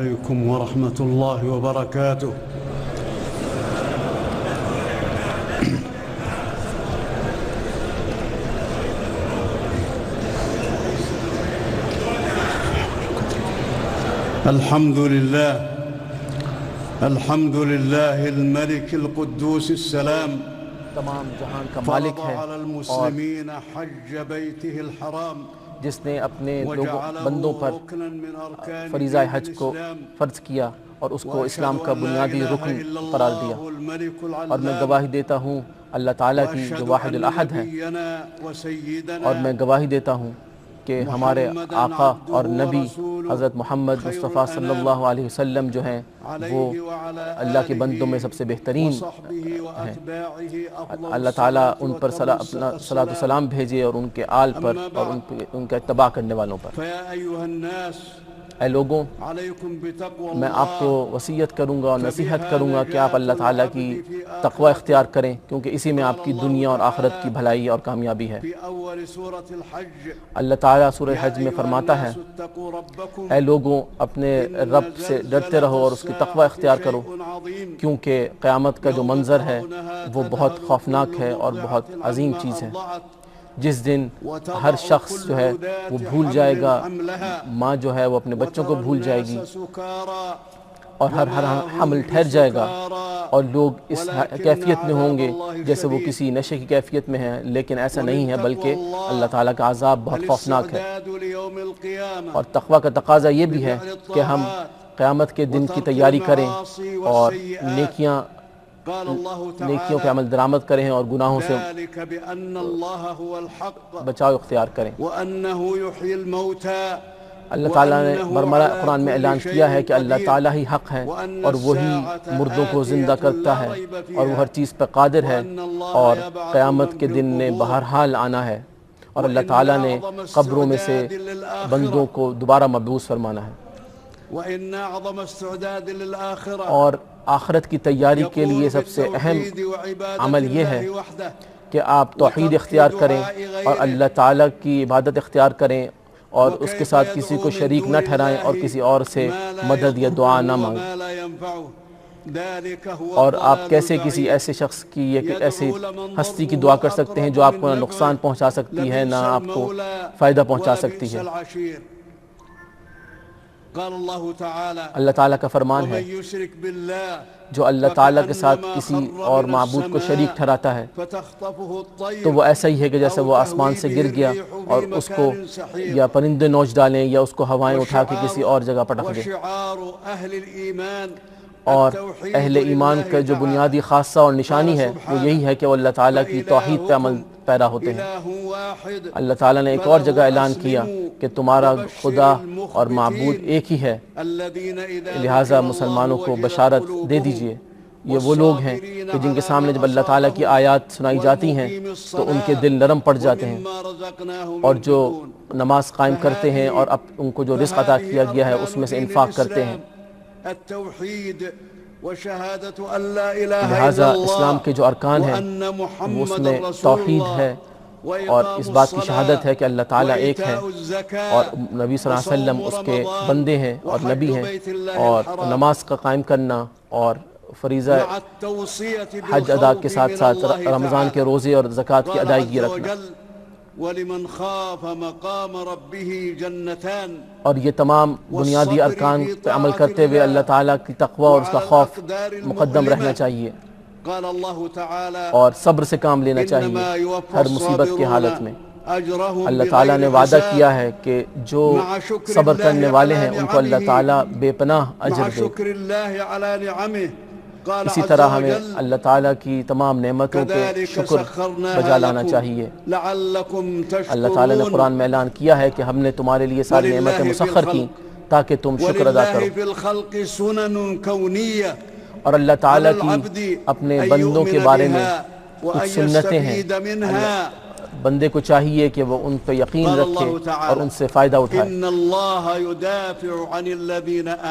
عليكم ورحمة الله وبركاته. الحمد لله الملك القدوس السلام تمام جہان کا مالک ہے على المسلمين حج بيته الحرام جس نے اپنے بندوں پر فریضہ حج کو فرض کیا اور اس کو اسلام کا بنیادی رکن قرار دیا، اور میں گواہی دیتا ہوں اللہ تعالیٰ کی جو واحد الاحد ہے، اور میں گواہی دیتا ہوں کہ ہمارے آقا اور نبی حضرت محمد مصطفیٰ صلی اللہ علیہ وسلم جو ہیں وہ اللہ کے بندوں میں سب سے بہترین ہیں۔ اللہ تعالیٰ ان پر اپنا صلاۃ و سلام بھیجے اور ان کے آل پر اور ان کا اتباع کرنے والوں پر۔ اے لوگوں، میں آپ کو وصیت کروں گا اور نصیحت کروں گا کہ آپ اللہ تعالیٰ کی تقوی اختیار کریں، کیونکہ اسی میں آپ کی دنیا اور آخرت کی بھلائی اور کامیابی ہے۔ اللہ تعالیٰ سورہ حج میں فرماتا ہے، اے لوگوں اپنے رب سے ڈرتے رہو اور اس کی تقوی اختیار کرو، کیونکہ قیامت کا جو منظر ہے وہ بہت خوفناک ہے اور بہت عظیم چیز ہے۔ جس دن ہر شخص جو ہے وہ بھول جائے گا، ماں جو ہے وہ اپنے بچوں کو بھول جائے گی، اور ہر حمل ٹھہر جائے گا، اور لوگ اس کیفیت میں ہوں گے جیسے وہ کسی نشے کی کیفیت میں ہیں، لیکن ایسا نہیں ہے، بلکہ اللہ تعالیٰ کا عذاب بہت خوفناک ہے۔ اور تقوی کا تقاضا یہ بھی ہے کہ ہم قیامت کے دن کی تیاری کریں اور نیکیوں پہ عمل درآمد کریں اور گناہوں سے بچاؤ اختیار کریں۔ اللہ تعالیٰ نے برملا قرآن میں اعلان کیا ہے کہ اللہ تعالیٰ ہی حق ہے، اور وہی مردوں کو زندہ کرتا ہے، اور وہ ہر چیز پر قادر ہے، اور قیامت کے دن نے بہرحال آنا ہے، اور اللہ تعالیٰ نے قبروں میں سے بندوں کو دوبارہ مبعوث فرمانا ہے۔ اور آخرت کی تیاری کے لیے سب سے اہم عمل یہ ہے کہ آپ توحید اختیار کریں اور اللہ تعالیٰ کی عبادت اختیار کریں، اور اس کے ساتھ کسی کو شریک نہ ٹھہرائیں اور کسی اور سے مدد یا دعا نہ مانگیں۔ اور آپ کیسے کسی ایسے شخص کی یا ایسی ہستی کی دعا کر سکتے ہیں جو آپ کو نہ نقصان پہنچا سکتی ہے نہ آپ کو فائدہ پہنچا سکتی ہے۔ اللہ تعالیٰ کا فرمان ہے، جو اللہ تعالیٰ کے ساتھ کسی اور معبود کو شریک ٹھہراتا ہے تو وہ ایسا ہی ہے کہ جیسے وہ آسمان سے گر گیا اور اس کو یا پرندے نوچ ڈالیں یا اس کو ہوائیں اٹھا کے کسی اور جگہ پٹک دیں۔ اور اہل ایمان کا جو بنیادی خاصہ اور نشانی ہے وہ یہی ہے کہ وہ اللہ تعالیٰ کی توحید پہ عمل پیرا ہوتے ہیں۔ اللہ تعالیٰ نے ایک اور جگہ اعلان کیا کہ تمہارا خدا اور معبود ایک ہی ہے، لہٰذا مسلمانوں کو بشارت دے دیجئے۔ یہ وہ لوگ ہیں کہ جن کے سامنے جب اللہ تعالیٰ کی آیات سنائی جاتی ہیں تو ان کے دل نرم پڑ جاتے ہیں، اور جو نماز قائم کرتے ہیں اور ان کو جو رزق عطا کیا گیا ہے اس میں سے انفاق کرتے ہیں۔ لہٰذا اسلام کے جو ارکان ہیں وہ اس میں توحید ہے، اور اس بات کی شہادت ہے کہ اللہ تعالیٰ ایک ہے، اور نبی صلی اللہ علیہ وسلم اس کے بندے ہیں اور نبی ہیں، اور نماز کا قائم کرنا اور فریضہ حج ادا کے ساتھ ساتھ رمضان کے روزے اور زکوٰۃ کی ادائیگی رکھنا۔ وَلِمَنْ خَافَ مَقَامَ رَبِّهِ جَنَّتَانِ، اور یہ تمام بنیادی ارکان پہ عمل کرتے ہوئے اللہ تعالیٰ کی تقوی اور اس کا خوف مقدم رہنا چاہیے، اور صبر سے کام لینا چاہیے ہر مصیبت کی حالت میں۔ اللہ تعالیٰ نے وعدہ کیا ہے کہ جو صبر کرنے والے ہیں ان کو اللہ تعالیٰ بے پناہ اجر دے۔ اسی طرح ہمیں اللہ تعالیٰ کی تمام نعمتوں کے شکر بجا لانا چاہیے۔ اللہ تعالیٰ نے قرآن میں اعلان کیا ہے کہ ہم نے تمہارے لیے ساری نعمتیں مسخر کی تاکہ تم شکر ادا کرو۔ اور اللہ تعالیٰ کی اپنے بندوں کے بارے میں کچھ سنتیں ہیں، بندے کو چاہیے کہ وہ ان پہ یقین رکھے اور ان سے فائدہ اٹھائے۔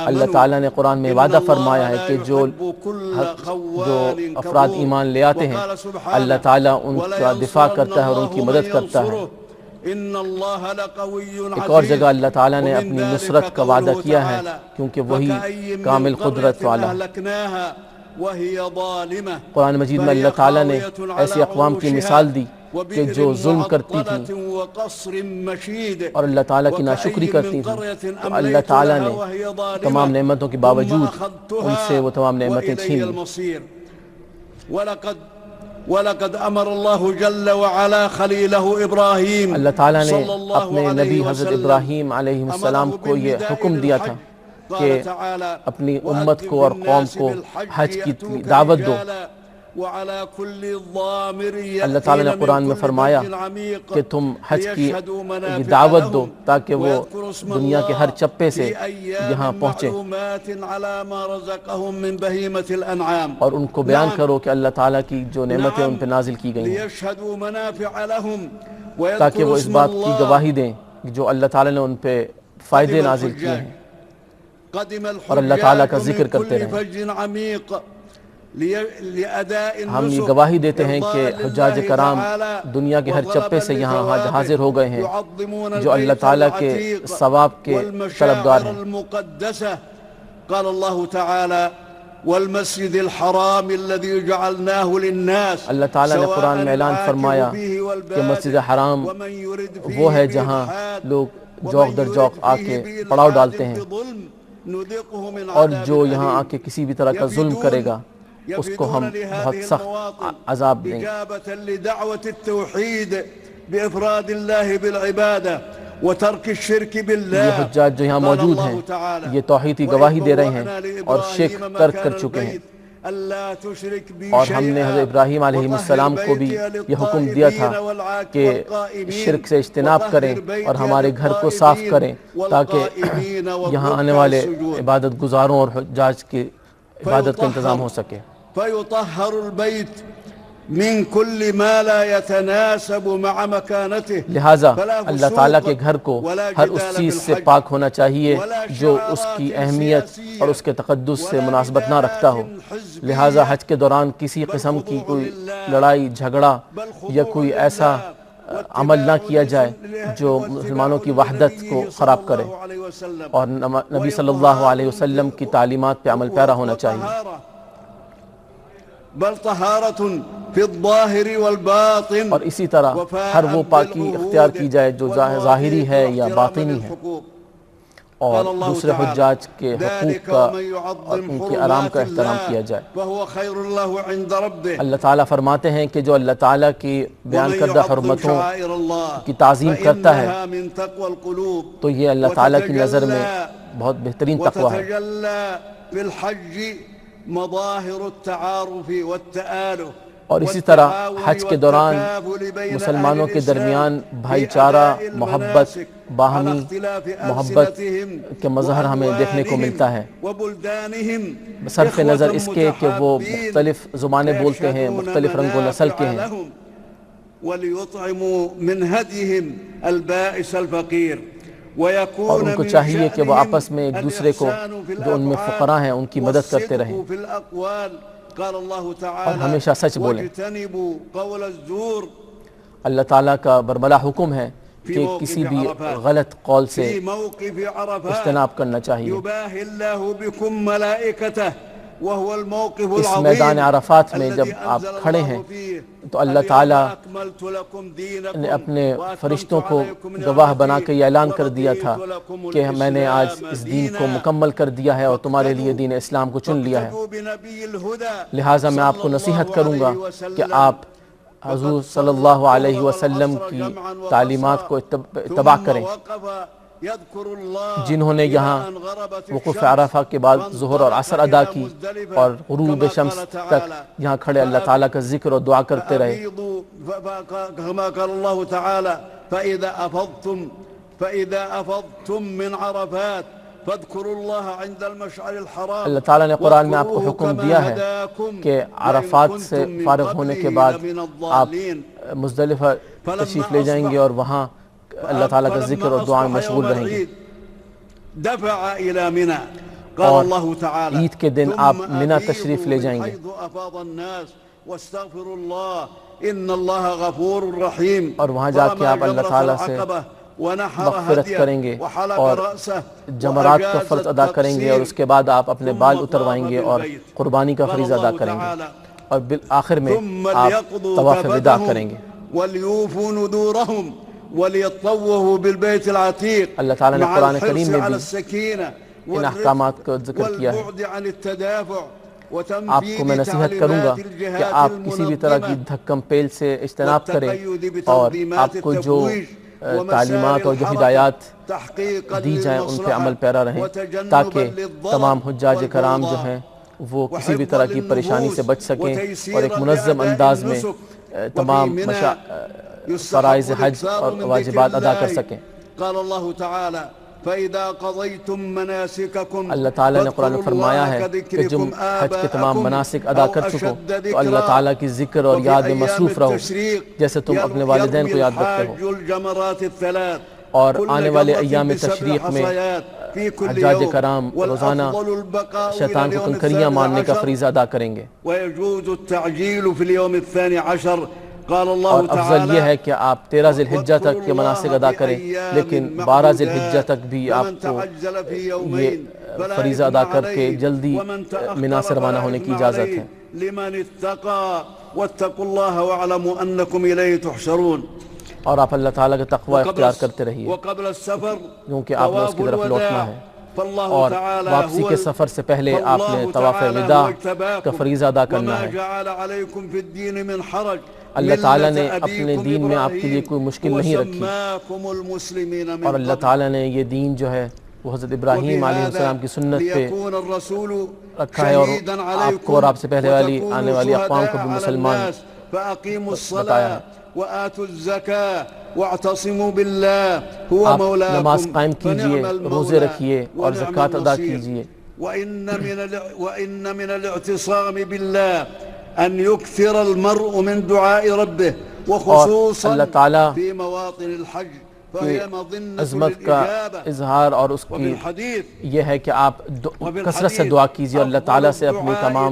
اللہ تعالیٰ نے قرآن میں وعدہ فرمایا ہے کہ جو افراد ایمان لے آتے ہیں اللہ تعالیٰ ان کا دفاع کرتا ہے اور ان کی مدد کرتا ہے۔ ایک اور جگہ اللہ تعالیٰ نے اپنی نصرت کا وعدہ کیا ہے کیونکہ وہی کامل قدرت والا ہے۔ قرآن مجید میں اللہ تعالیٰ نے ایسی اقوام کی مثال دی کہ جو ظلم کرتی تھیں اور اللہ تعالیٰ کی ناشکری کرتی تھیں، تو اللہ تعالیٰ نے تمام نعمتوں کے باوجود ان سے وہ تمام نعمتیں چھین لیں۔ وَلَقَدْ أَمَرَ اللَّهُ جَلَّ وَعَلَا خَلِيلَهُ إِبْرَاهِيمَ اللہ تعالیٰ نے اپنے نبی حضرت ابراہیم علیہ السلام کو یہ حکم دیا تھا کہ اپنی امت کو اور قوم کو حج کی دعوت دو۔ اللہ تعالیٰ نے قرآن میں فرمایا کہ تم حج کی دعوت دو تاکہ وہ دنیا کے ہر چپے سے یہاں پہنچے، اور ان کو بیان کرو کہ اللہ تعالیٰ کی جو نعمتیں ان پہ نازل کی گئی ہیں، تاکہ وہ اس بات کی گواہی دیں جو اللہ تعالیٰ نے ان پہ فائدے نازل کیے ہیں اور اللہ تعالیٰ کا ذکر کرتے رہیں۔ ہم یہ گواہی دیتے ہیں کہ حجاج کرام دنیا کے ہر چپے سے یہاں حاضر ہو گئے ہیں جو اللہ تعالیٰ کے ثواب کے طلبگار ہیں۔ قال اللہ تعالی والمسجد الحرام الذي جعلناه للناس، اللہ تعالیٰ نے قرآن میں اعلان فرمایا کہ مسجد حرام وہ ہے جہاں لوگ جوق در جوق آ کے پڑاؤ ڈالتے ہیں، اور جو یہاں آ کے کسی بھی طرح کا ظلم کرے گا اس کو ہم بہت سخت عذاب دیں گے۔ لدعوة التوحید بإفراد اللہ بالعبادہ وترک الشرک باللہ، یہ حجاج جو یہاں موجود ہیں یہ توحید کی گواہی دے رہے ہیں اور شرک ترک کر چکے ہیں، اور ہم نے حضرت ابراہیم علیہ السلام کو بھی یہ حکم دیا تھا کہ شرک سے اجتناب کریں اور ہمارے گھر کو صاف کریں تاکہ یہاں آنے والے عبادت گزاروں اور حجاج کی عبادت کا انتظام ہو سکے۔ فيطهر البيت من كل ما لا يتناسب مع مكانته، لہٰذا اللہ تعالیٰ کے گھر کو ہر اس چیز سے پاک ہونا چاہیے جو اس کی اہمیت اور اس کے تقدس سے مناسبت نہ رکھتا ہو، لہٰذا حج کے دوران کسی قسم کی کوئی لڑائی جھگڑا یا کوئی ایسا عمل نہ کیا جائے جو مسلمانوں کی وحدت کو خراب کرے، اور نبی صلی اللہ علیہ وسلم کی تعلیمات پہ عمل پیرا ہونا چاہیے۔ بل طہارت فی الظاہر والباطن، اور اسی طرح ہر وہ پاکی اختیار کی جائے جو ظاہری ہے یا باطنی ہے، اور دوسرے حجاج کے حقوق کا اور ان کے آرام کا احترام کیا جائے۔ اللہ تعالیٰ فرماتے ہیں کہ جو اللہ تعالیٰ کی بیان کردہ حرمتوں کی تعظیم کرتا ہے تو یہ اللہ تعالیٰ کی نظر میں بہت بہترین تقویٰ ہے۔ اور اسی طرح حج کے دوران مسلمانوں کے درمیان بھائی چارہ، محبت، باہمی محبت کے مظہر ہمیں دیکھنے کو ملتا ہے، صرف نظر اس کے کہ وہ مختلف زبانیں بولتے ہیں، مختلف رنگ و نسل کے ہیں، اور ان کو چاہیے کہ وہ آپس میں ایک دوسرے کو جو ان میں فقراء ہیں ان کی مدد کرتے رہیں اور ہمیشہ سچ بولیں۔ اللہ تعالیٰ کا برملا حکم ہے کہ کسی بھی غلط قول سے اجتناب کرنا چاہیے۔ اس میدان عرفات میں جب آپ کھڑے ہیں تو اللہ تعالیٰ نے اپنے فرشتوں کو گواہ بنا کے یہ اعلان کر دیا تھا کہ میں نے آج اس دین کو مکمل کر دیا ہے اور تمہارے لیے دین اسلام کو چن لیا ہے، لہٰذا میں آپ کو نصیحت کروں گا کہ آپ حضور صلی اللہ علیہ وسلم کی تعلیمات کو اتباع کریں۔ جنہوں نے یہاں وقوف عرفہ کے بعد ظہر اور عصر ادا کی اور غروب شمس تک یہاں کھڑے اللہ تعالیٰ کا ذکر اور دعا کرتے رہے، اللہ تعالیٰ نے قرآن میں آپ کو حکم دیا ہے کہ عرفات سے فارغ ہونے کے بعد آپ مزدلفہ تشریف لے جائیں گے اور وہاں اللہ تعالیٰ کا ذکر اور دعا میں مشغول رہیں گے، اور عید کے دن آپ منی تشریف لے جائیں گے۔ إن الله غفور رحيم اور وہاں جا کے آپ اللہ تعالیٰ سے مغفرت کریں گے اور جمرات کا فرض ادا کریں گے، اور اس کے بعد آپ اپنے بال اتروائیں گے اور قربانی کا فریضہ ادا کریں گے، اور بالآخر میں آپ طواف وداع کریں گے۔ وَلْيُوفُوا نُذُورَهُمْ وَلْيَطَّوَّفُوا بِالْبَيْتِ الْعَتِيقِ اللہ تعالیٰ نے مع قرآن الحرص کریم میں على بھی السكينة ان احکامات کو ذکر کیا ہے۔ والبعد عن التدافع آپ کو میں نصیحت کروں گا کہ آپ کسی بھی طرح کی دھکم پیل سے اجتناب کریں، اور آپ کو جو تعلیمات اور جو ہدایات دی جائیں ان پہ عمل پیرا رہیں، تاکہ تمام حجاج کرام جو ہیں وہ کسی بھی طرح کی پریشانی سے بچ سکیں اور ایک منظم انداز میں تمام فرائض حج اور واجبات ادا کر سکیں۔ قال اللہ تعالی فَإِذَا قَضَيْتُم مَّنَاسِكَكُمْ اللہ تعالیٰ نے قرآن میں فرمایا ہے کہ جب حج کے تمام مناسک ادا کر چکو تو اللہ تعالیٰ کی ذکر اور یاد میں مصروف رہو، جیسے تم اپنے والدین کو یاد رکھتے ہو۔ اور آنے والے ایام تشریق میں حجاج کرام روزانہ شیطان کو کنکریاں مارنے کا فریضہ ادا کریں گے، وَيَجُوزُ التَّعْجِيلُ فِي الْيَوْمِ الثَّانِي عَشَرِ اور افضل یہ ہے کہ آپ 13 ذی الحجہ تک کے مناسک ادا کریں، لیکن 12 ذی الحجہ تک بھی آپ کو یہ فریضہ ادا کر کے جلدی منا سے روانہ ہونے کی اجازت ہے۔ لمن اتقى واتقوا الله واعلموا انكم اليه تحشرون، اور آپ اللہ تعالیٰ کا تقوی اختیار کرتے رہیے وقبل السفر کیونکہ آپ نے اس کی طرف لوٹنا ہے، اور واپسی کے سفر سے پہلے آپ نے طواف وداع کا فریضہ ادا کرنا ہے۔ اللہ تعالیٰ نے اپنے دین میں آپ کے لیے کوئی مشکل نہیں رکھی، اور اللہ تعالیٰ نے یہ دین جو ہے وہ حضرت ابراہیم علیہ السلام کی سنت پہ رکھا ہے، اور آپ کو اور آپ سے پہلے والی آنے والی اقوام کو بھی مسلمان بتایا ہے۔ آپ نماز قائم کیجئے، روزے رکھیے اور زکوٰۃ ادا کیجئے۔ وَإِنَّ مِنَ الْاعْتِصَامِ بِاللَّهِ أن يكثر المرء من دعاء ربه وخصوصا في مواطن الحج فهي مظنة عظمت کا اظہار اور اس کی یہ ہے کہ آپ کثرت سے دعا کیجئے اور اللہ تعالیٰ سے اپنی تمام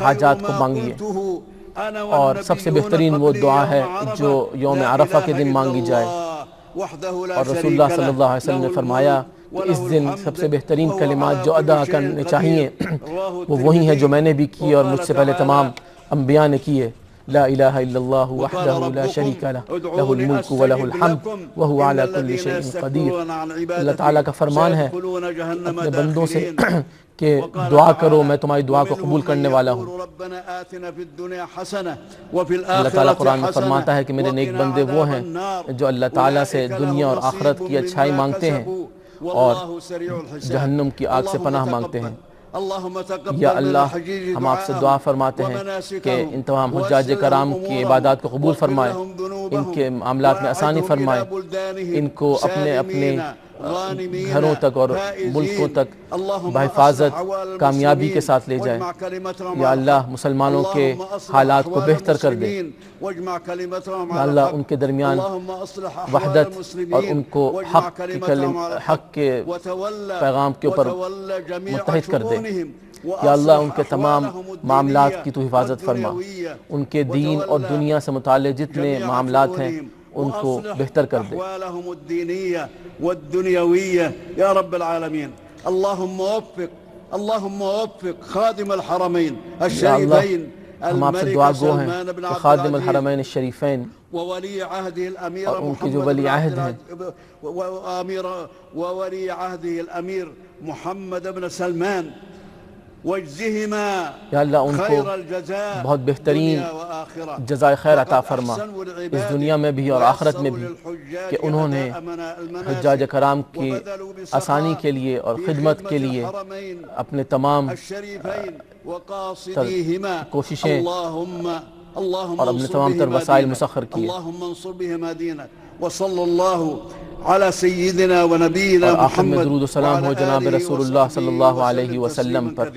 حاجات کو مانگیے، اور سب سے بہترین وہ دعا ہے جو یوم عرفہ کے دن مانگی جائے، اور رسول اللہ صلی اللہ علیہ وسلم نے فرمایا کہ اس دن سب سے بہترین کلمات جو ادا کرنے چاہیے وہ وہی ہیں جو میں نے بھی کیے اور مجھ سے پہلے تمام انبیاء نے کیے۔ لا الہ الا اللہ وحدہ لا شریک لہ لہ الملک ولہ الحمد وہو علی کل شیء قدیر۔ اللہ تعالیٰ کا فرمان ہے اپنے بندوں سے کہ دعا کرو، میں تمہاری دعا کو قبول کرنے والا ہوں۔ اللہ تعالیٰ قرآن میں فرماتا ہے کہ میرے نیک بندے وہ ہیں جو اللہ تعالیٰ سے دنیا اور آخرت کی اچھائی مانگتے ہیں اور جہنم کی آگ سے پناہ مانگتے ہیں۔ یا اللہ، ہم آپ سے دعا فرماتے ہیں کہ ان تمام حجاج کرام کی عبادات کو قبول فرمائے، ان کے معاملات میں آسانی فرمائے، ان کو اپنے اپنے گھروں تک اور ملکوں تک بحفاظت کامیابی کے ساتھ لے جائے۔ یا اللہ، مسلمانوں کے حالات کو بہتر کر دے۔ یا اللہ، ان کے درمیان وحدت اور ان کو حق کے پیغام کے اوپر متحد کر دے۔ یا اللہ، ان کے تمام معاملات کی تو حفاظت فرما، ان کے دین اور دنیا سے متعلق جتنے معاملات ہیں ان کو بہتر کر دے۔ یا رب العالمین، اللہم وفق خادم الحرمین الشریفین، ہم آپ سے دعا گو ہیں کہ خادم الحرمین الشریفین وولی عہدہ الامیر اور ان کے جو ولی عہد ہیں وولی عہدہ الامیر محمد بن سلمان، واجزہما یا اللہ ان کو خیر الجزاء بہت بہترین جزائے خیر عطا فرما اس دنیا میں بھی اور آخرت میں بھی، کہ انہوں نے حجاج کرام کی آسانی کے لیے اور خدمت کے لیے اپنے تمام کوششیں اور اپنے تمام تر وسائل مسخر کیے۔ وصلی اللہ علی سیدنا و نبینا اور آخر میں درود و سلام ہو جناب رسول اللہ صلی اللہ علیہ وسلم پر۔